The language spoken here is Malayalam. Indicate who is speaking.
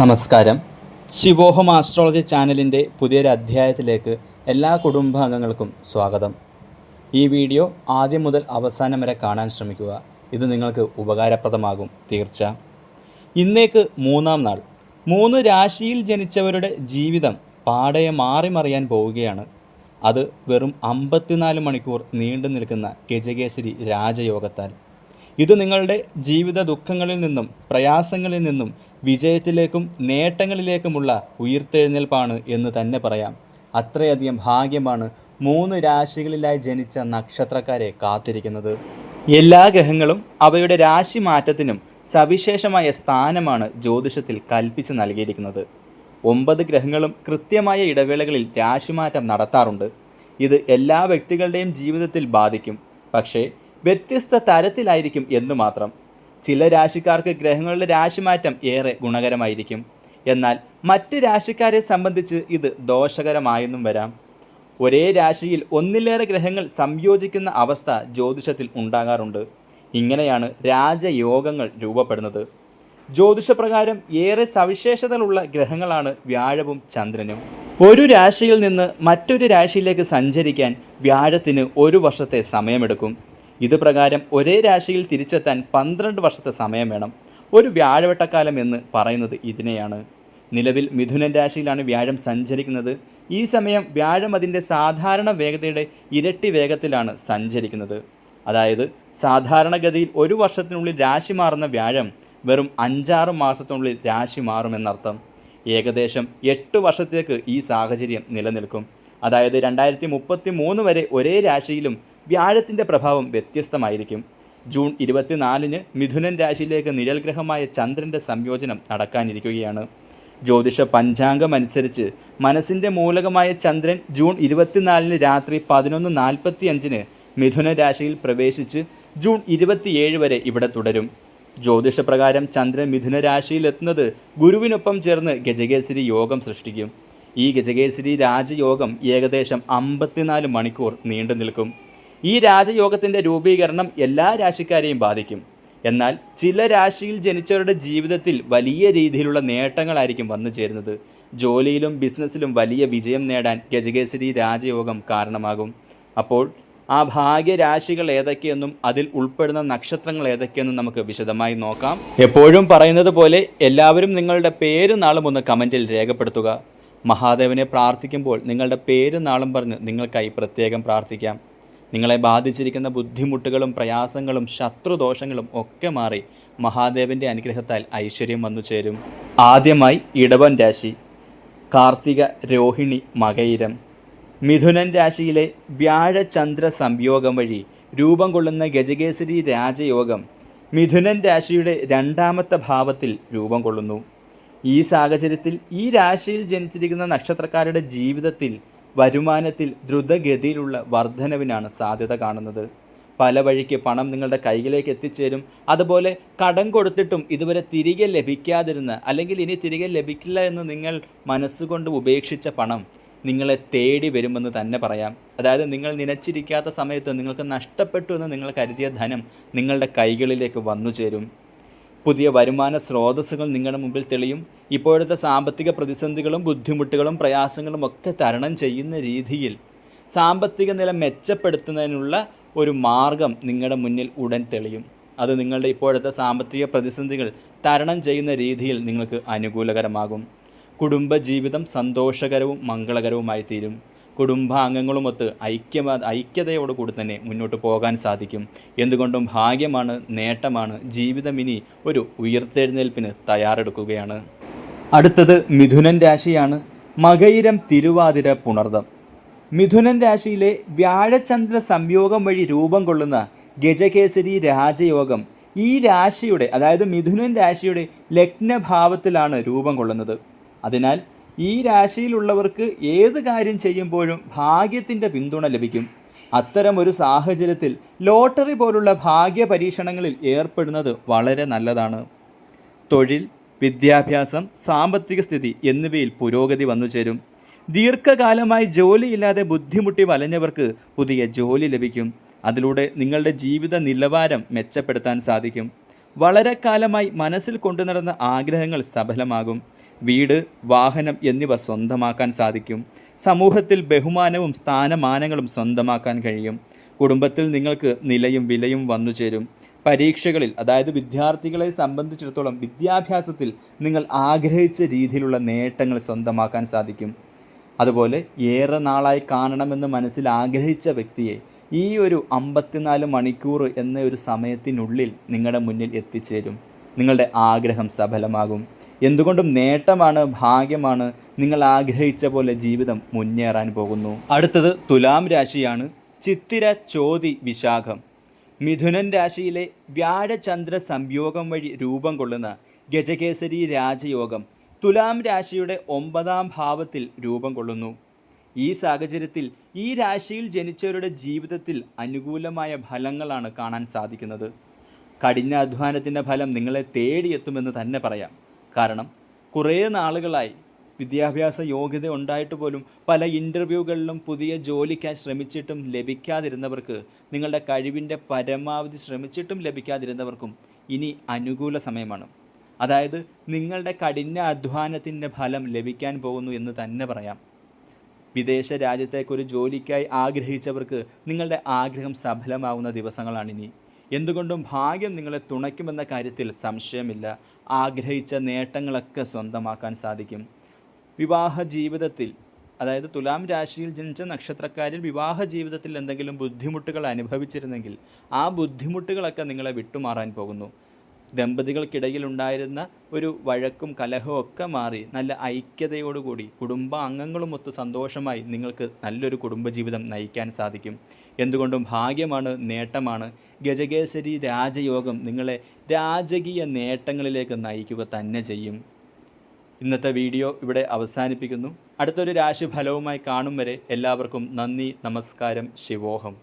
Speaker 1: നമസ്കാരം. ശിവോഹം ആസ്ട്രോളജി ചാനലിൻ്റെ പുതിയൊരു അധ്യായത്തിലേക്ക് എല്ലാ കുടുംബാംഗങ്ങൾക്കും സ്വാഗതം. ഈ വീഡിയോ ആദ്യം മുതൽ അവസാനം വരെ കാണാൻ ശ്രമിക്കുക. ഇത് നിങ്ങൾക്ക് ഉപകാരപ്രദമാകും തീർച്ച. ഇന്നേക്ക് 3-ാം നാൾ. 3 രാശിയിൽ ജനിച്ചവരുടെ ജീവിതം പാടെ മാറിമറിയാൻ പോവുകയാണ്. അത് വെറും 54 മണിക്കൂർ നീണ്ടു നിൽക്കുന്ന ഗജകേസരി രാജയോഗത്താൽ. ഇത് നിങ്ങളുടെ ജീവിത ദുഃഖങ്ങളിൽ നിന്നും പ്രയാസങ്ങളിൽ നിന്നും വിജയത്തിലേക്കും നേട്ടങ്ങളിലേക്കുമുള്ള ഉയിർത്തെഴുന്നേൽപ്പാണ് എന്ന് തന്നെ പറയാം. അത്രയധികം ഭാഗ്യമാണ് 3 രാശികളിലായി ജനിച്ച നക്ഷത്രക്കാരെ കാത്തിരിക്കുന്നത്. എല്ലാ ഗ്രഹങ്ങളും അവയുടെ രാശി മാറ്റത്തിനും സവിശേഷമായ സ്ഥാനമാണ് ജ്യോതിഷത്തിൽ കൽപ്പിച്ച് നൽകിയിരിക്കുന്നത്. 9 ഗ്രഹങ്ങളും കൃത്യമായ ഇടവേളകളിൽ രാശിമാറ്റം നടത്താറുണ്ട്. ഇത് എല്ലാ വ്യക്തികളുടെയും ജീവിതത്തിൽ ബാധിക്കും. പക്ഷേ വ്യത്യസ്ത തരത്തിലായിരിക്കും എന്ന് മാത്രം. ചില രാശിക്കാർക്ക് ഗ്രഹങ്ങളുടെ രാശിമാറ്റം ഏറെ ഗുണകരമായിരിക്കും. എന്നാൽ മറ്റ് രാശിക്കാരെ സംബന്ധിച്ച് ഇത് ദോഷകരമായെന്നും വരാം. ഒരേ രാശിയിൽ ഒന്നിലേറെ ഗ്രഹങ്ങൾ സംയോജിക്കുന്ന അവസ്ഥ ജ്യോതിഷത്തിൽ ഉണ്ടാകാറുണ്ട്. ഇങ്ങനെയാണ് രാജയോഗങ്ങൾ രൂപപ്പെടുന്നത്. ജ്യോതിഷപ്രകാരം ഏറെ സവിശേഷതകളുള്ള ഗ്രഹങ്ങളാണ് വ്യാഴവും ചന്ദ്രനും. ഒരു രാശിയിൽ നിന്ന് മറ്റൊരു രാശിയിലേക്ക് സഞ്ചരിക്കാൻ വ്യാഴത്തിന് 1 വർഷത്തെ സമയമെടുക്കും. ഇത് പ്രകാരം ഒരേ രാശിയിൽ തിരിച്ചെത്താൻ 12 വർഷത്തെ സമയം വേണം. ഒരു വ്യാഴവട്ടക്കാലം എന്ന് പറയുന്നത് ഇതിനെയാണ്. നിലവിൽ മിഥുനൻ രാശിയിലാണ് വ്യാഴം സഞ്ചരിക്കുന്നത്. ഈ സമയം വ്യാഴം അതിൻ്റെ സാധാരണ വേഗതയുടെ ഇരട്ടി വേഗത്തിലാണ് സഞ്ചരിക്കുന്നത്. അതായത് സാധാരണഗതിയിൽ 1 വർഷത്തിനുള്ളിൽ രാശി മാറുന്ന വ്യാഴം വെറും 5-6 മാസത്തിനുള്ളിൽ രാശി മാറുമെന്നർത്ഥം. ഏകദേശം 8 വർഷത്തേക്ക് ഈ സാഹചര്യം നിലനിൽക്കും. അതായത് 2033 വരെ ഒരേ രാശിയിലും വ്യാഴത്തിൻ്റെ പ്രഭാവം വ്യത്യസ്തമായിരിക്കും. ജൂൺ 24-ന് മിഥുനൻ രാശിയിലേക്ക് നിഴൽഗ്രഹമായ ചന്ദ്രൻ്റെ സംയോജനം നടക്കാനിരിക്കുകയാണ്. ജ്യോതിഷ പഞ്ചാംഗം അനുസരിച്ച് മനസ്സിൻ്റെ മൂലകമായ ചന്ദ്രൻ ജൂൺ 24-ന് രാത്രി 11:45-ന് മിഥുന രാശിയിൽ പ്രവേശിച്ച് ജൂൺ 27 വരെ ഇവിടെ തുടരും. ജ്യോതിഷപ്രകാരം ചന്ദ്രൻ മിഥുന രാശിയിലെത്തുന്നത് ഗുരുവിനൊപ്പം ചേർന്ന് ഗജകേസരി യോഗം സൃഷ്ടിക്കും. ഈ ഗജകേസരി രാജയോഗം ഏകദേശം 54 മണിക്കൂർ നീണ്ടു നിൽക്കും. ഈ രാജയോഗത്തിൻ്റെ രൂപീകരണം എല്ലാ രാശിക്കാരെയും ബാധിക്കും. എന്നാൽ ചില രാശിയിൽ ജനിച്ചവരുടെ ജീവിതത്തിൽ വലിയ രീതിയിലുള്ള നേട്ടങ്ങളായിരിക്കും വന്നു ചേരുന്നത്. ജോലിയിലും ബിസിനസ്സിലും വലിയ വിജയം നേടാൻ ഗജകേസരി രാജയോഗം കാരണമാകും. അപ്പോൾ ആ ഭാഗ്യരാശികൾ ഏതൊക്കെയെന്നും അതിൽ ഉൾപ്പെടുന്ന നക്ഷത്രങ്ങൾ ഏതൊക്കെയെന്നും നമുക്ക് വിശദമായി നോക്കാം. എപ്പോഴും പറയുന്നത് പോലെ എല്ലാവരും നിങ്ങളുടെ പേരും നാളും ഒന്ന് കമൻറ്റിൽ രേഖപ്പെടുത്തുക. മഹാദേവനെ പ്രാർത്ഥിക്കുമ്പോൾ നിങ്ങളുടെ പേരും നാളും പറഞ്ഞ് നിങ്ങൾക്കായി പ്രത്യേകം പ്രാർത്ഥിക്കാം. നിങ്ങളെ ബാധിച്ചിരിക്കുന്ന ബുദ്ധിമുട്ടുകളും പ്രയാസങ്ങളും ശത്രുദോഷങ്ങളും ഒക്കെ മാറി മഹാദേവൻ്റെ അനുഗ്രഹത്താൽ ഐശ്വര്യം വന്നു ചേരും. ആദ്യമായി ഇടവൻ രാശി. കാർത്തിക, രോഹിണി, മകയിരം. മിഥുനൻ രാശിയിലെ വ്യാഴചന്ദ്ര സംയോഗം വഴി രൂപം കൊള്ളുന്ന ഗജകേസരി രാജയോഗം മിഥുനൻ രാശിയുടെ 2-ാമത്തെ ഭാവത്തിൽ രൂപം കൊള്ളുന്നു. ഈ സാഹചര്യത്തിൽ ഈ രാശിയിൽ ജനിച്ചിരിക്കുന്ന നക്ഷത്രക്കാരുടെ ജീവിതത്തിൽ വരുമാനത്തിൽ ദ്രുതഗതിയിലുള്ള വർധനവിനാണ് സാധ്യത കാണുന്നത്. പല വഴിക്ക് പണം നിങ്ങളുടെ കൈകളിലേക്ക് എത്തിച്ചേരും. അതുപോലെ കടം കൊടുത്തിട്ടും ഇതുവരെ തിരികെ ലഭിക്കാതിരുന്ന, അല്ലെങ്കിൽ ഇനി തിരികെ ലഭിക്കില്ല എന്ന് നിങ്ങൾ മനസ്സുകൊണ്ട് ഉപേക്ഷിച്ച പണം നിങ്ങളെ തേടി വരുമെന്ന് തന്നെ പറയാം. അതായത് നിങ്ങൾ നനച്ചിരിക്കാത്ത സമയത്ത് നിങ്ങൾക്ക് നഷ്ടപ്പെട്ടു എന്ന് നിങ്ങൾ കരുതിയ ധനം നിങ്ങളുടെ കൈകളിലേക്ക് വന്നു ചേരും. പുതിയ വരുമാന സ്രോതസ്സുകൾ നിങ്ങളുടെ മുമ്പിൽ തെളിയും. ഇപ്പോഴത്തെ സാമ്പത്തിക പ്രതിസന്ധികളും ബുദ്ധിമുട്ടുകളും പ്രയാസങ്ങളും ഒക്കെ തരണം ചെയ്യുന്ന രീതിയിൽ സാമ്പത്തിക നില മെച്ചപ്പെടുത്തുന്നതിനുള്ള ഒരു മാർഗം നിങ്ങളുടെ മുന്നിൽ ഉടൻ തെളിയും. അത് നിങ്ങളുടെ ഇപ്പോഴത്തെ സാമ്പത്തിക പ്രതിസന്ധികൾ തരണം ചെയ്യുന്ന രീതിയിൽ നിങ്ങൾക്ക് അനുകൂലകരമാകും. കുടുംബജീവിതം സന്തോഷകരവും മംഗളകരവുമായി തീരും. കുടുംബാംഗങ്ങളുമൊത്ത് ഐക്യതയോടുകൂടി തന്നെ മുന്നോട്ട് പോകാൻ സാധിക്കും. എന്തുകൊണ്ടും ഭാഗ്യമാണ്, നേട്ടമാണ്. ജീവിതം ഇനി ഒരു ഉയിർത്തെഴുന്നേൽപ്പിന് തയ്യാറെടുക്കുകയാണ്. അടുത്തത് മിഥുനൻ രാശിയാണ്. മകയിരം, തിരുവാതിര, പുണർദം. മിഥുനൻ രാശിയിലെ വ്യാഴചന്ദ്ര സംയോഗം വഴി രൂപം കൊള്ളുന്ന ഗജകേസരി രാജയോഗം ഈ രാശിയുടെ, അതായത് മിഥുനൻ രാശിയുടെ ലഗ്നഭാവത്തിലാണ് രൂപം കൊള്ളുന്നത്. അതിനാൽ ഈ രാശിയിലുള്ളവർക്ക് ഏത് കാര്യം ചെയ്യുമ്പോഴും ഭാഗ്യത്തിൻ്റെ പിന്തുണ ലഭിക്കും. അത്തരമൊരു സാഹചര്യത്തിൽ ലോട്ടറി പോലുള്ള ഭാഗ്യ പരീക്ഷണങ്ങളിൽ ഏർപ്പെടുന്നത് വളരെ നല്ലതാണ്. തൊഴിൽ, വിദ്യാഭ്യാസം, സാമ്പത്തിക സ്ഥിതി എന്നിവയിൽ പുരോഗതി വന്നു ചേരും. ദീർഘകാലമായി ജോലിയില്ലാതെ ബുദ്ധിമുട്ടി വലഞ്ഞവർക്ക് പുതിയ ജോലി ലഭിക്കും. അതിലൂടെ നിങ്ങളുടെ ജീവിത നിലവാരം മെച്ചപ്പെടുത്താൻ സാധിക്കും. വളരെ കാലമായി മനസ്സിൽ കൊണ്ടുനടന്ന ആഗ്രഹങ്ങൾ സഫലമാകും. വീട്, വാഹനം എന്നിവ സ്വന്തമാക്കാൻ സാധിക്കും. സമൂഹത്തിൽ ബഹുമാനവും സ്ഥാനമാനങ്ങളും സ്വന്തമാക്കാൻ കഴിയും. കുടുംബത്തിൽ നിങ്ങൾക്ക് നിലയും വിലയും വന്നു ചേരും. പരീക്ഷകളിൽ, അതായത് വിദ്യാർത്ഥികളെ സംബന്ധിച്ചിടത്തോളം വിദ്യാഭ്യാസത്തിൽ നിങ്ങൾ ആഗ്രഹിച്ച രീതിയിലുള്ള നേട്ടങ്ങൾ സ്വന്തമാക്കാൻ സാധിക്കും. അതുപോലെ ഏറെ നാളായി കാണണമെന്ന് മനസ്സിൽ ആഗ്രഹിച്ച വ്യക്തിയെ ഈ ഒരു 54 മണിക്കൂർ എന്ന ഒരു സമയത്തിനുള്ളിൽ നിങ്ങളുടെ മുന്നിൽ എത്തിച്ചേരും. നിങ്ങളുടെ ആഗ്രഹം സഫലമാകും. എന്തുകൊണ്ടും നേട്ടമാണ്, ഭാഗ്യമാണ്. നിങ്ങൾ ആഗ്രഹിച്ച പോലെ ജീവിതം മുന്നേറാൻ പോകുന്നു. അടുത്തത് തുലാം രാശിയാണ്. ചിത്തിര, ചോതി, വിശാഖം. മിഥുനൻ രാശിയിലെ വ്യാഴചന്ദ്ര സംയോഗം വഴി രൂപം കൊള്ളുന്ന ഗജകേസരി രാജയോഗം തുലാം രാശിയുടെ 9ാം ഭാവത്തിൽ രൂപം കൊള്ളുന്നു. ഈ സാഹചര്യത്തിൽ ഈ രാശിയിൽ ജനിച്ചവരുടെ ജീവിതത്തിൽ അനുകൂലമായ ഫലങ്ങളാണ് കാണാൻ സാധിക്കുന്നത്. കഠിന അധ്വാനത്തിൻ്റെ ഫലം നിങ്ങളെ തേടിയെത്തുമെന്ന് തന്നെ പറയാം. കാരണം കുറേ നാളുകളായി വിദ്യാഭ്യാസ യോഗ്യത ഉണ്ടായിട്ട് പോലും പല ഇൻ്റർവ്യൂകളിലും പുതിയ ജോലിക്കായി ശ്രമിച്ചിട്ടും ലഭിക്കാതിരുന്നവർക്ക്, നിങ്ങളുടെ കഴിവിൻ്റെ പരമാവധി ശ്രമിച്ചിട്ടും ലഭിക്കാതിരുന്നവർക്കും ഇനി അനുകൂല സമയമാണ്. അതായത് നിങ്ങളുടെ കഠിന അധ്വാനത്തിൻ്റെ ഫലം ലഭിക്കാൻ പോകുന്നു എന്ന് തന്നെ പറയാം. വിദേശ രാജ്യത്തേക്കൊരു ജോലിക്കായി ആഗ്രഹിച്ചവർക്ക് നിങ്ങളുടെ ആഗ്രഹം സഫലമാവുന്ന ദിവസങ്ങളാണിനി. എന്തുകൊണ്ടും ഭാഗ്യം നിങ്ങളെ തുണയ്ക്കുമെന്ന കാര്യത്തിൽ സംശയമില്ല. ആഗ്രഹിച്ച നേട്ടങ്ങളൊക്കെ സ്വന്തമാക്കാൻ സാധിക്കും. വിവാഹ ജീവിതത്തിൽ, അതായത് തുലാം രാശിയിൽ ജനിച്ച നക്ഷത്രക്കാരിൽ വിവാഹ ജീവിതത്തിൽ എന്തെങ്കിലും ബുദ്ധിമുട്ടുകൾ അനുഭവിച്ചിരുന്നെങ്കിൽ ആ ബുദ്ധിമുട്ടുകളൊക്കെ നിങ്ങളെ വിട്ടുമാറാൻ പോകുന്നു. ദമ്പതികൾക്കിടയിൽ ഉണ്ടായിരുന്ന ഒരു വഴക്കും കലഹവും ഒക്കെ മാറി നല്ല ഐക്യതയോടുകൂടി കുടുംബാംഗങ്ങളുമൊത്ത് സന്തോഷമായി നിങ്ങൾക്ക് നല്ലൊരു കുടുംബജീവിതം നയിക്കാൻ സാധിക്കും. എന്തുകൊണ്ടും ഭാഗ്യമാണ്, നേട്ടമാണ്. ഗജകേസരി രാജയോഗം നിങ്ങളെ രാജകീയ നേട്ടങ്ങളിലേക്ക് നയിക്കുക തന്നെ ചെയ്യും. ഇന്നത്തെ വീഡിയോ ഇവിടെ അവസാനിപ്പിക്കുന്നു. അടുത്തൊരു രാശിഫലവുമായി കാണും വരെ എല്ലാവർക്കും നന്ദി, നമസ്കാരം, ശിവോഹം.